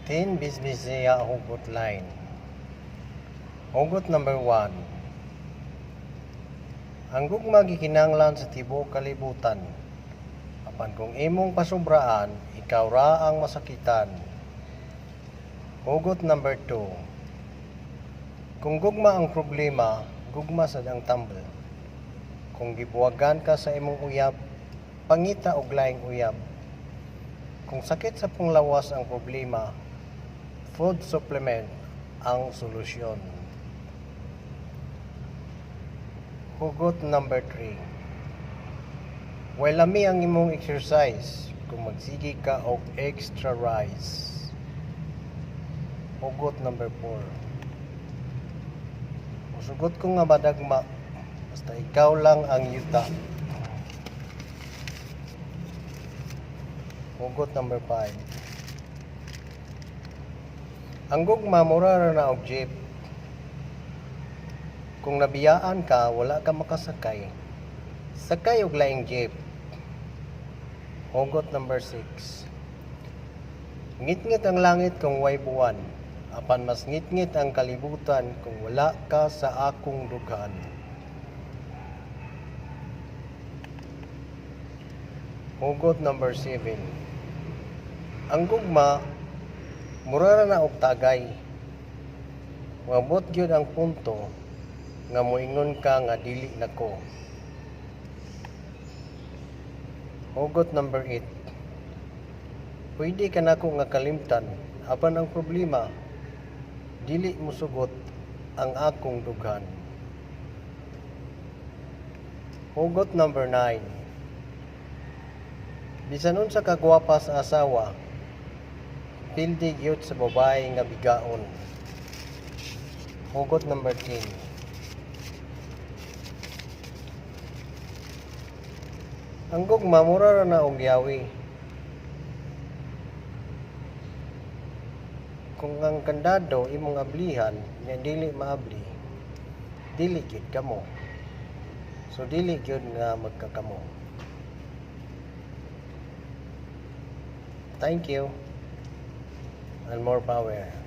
10 Bisbisiya Hugot Line. Hugot number 1. Ang gugma gikinanglan sa tibuok kalibutan. Apan kung imong pasubraan, ikaw ra ang masakitan. Hugot number 2. Kung gugma ang problema, gugma sad ang tambal. Kung gibuwagan ka sa imong uyab, pangita og laing uyab. Kung sakit sa panglawas ang problema, food supplement ang solusyon. Hugot number 3. While lami ang imong exercise, kung magsigi ka og extra rice. Hugot number 4. Musugot ko nga madagma, basta ikaw lang ang yuta. Hugot number 5. Ang gugma mura ra na og jeep. Kung nabiyaan ka, wala ka makasakay. Sakay og laing jeep. Hugot number 6. Ngit-ngit ang langit kung way buwan. Apan mas ngit-ngit ang kalibutan kung wala ka sa akong dughan. Hugot number 7. Ang gugma mura ra na og tagay. Mabot gyud ang punto nga moingon ka nga dili nako. Hugot number 8. Pwede ka nako nga kalimtan, apan ang problema dili musugot ang akong dughan. Hugot number 9. Bisan unsa ka gwapa sa asawa, pildi gyud sa babae nga bigaon. Hugot number 10. Ang gugma mura ra na og yawi. Kung ang kandado imong ablihan nga dili maabli, dili gyud kamo. So dili gyud nga magkakamo. Thank you and more power.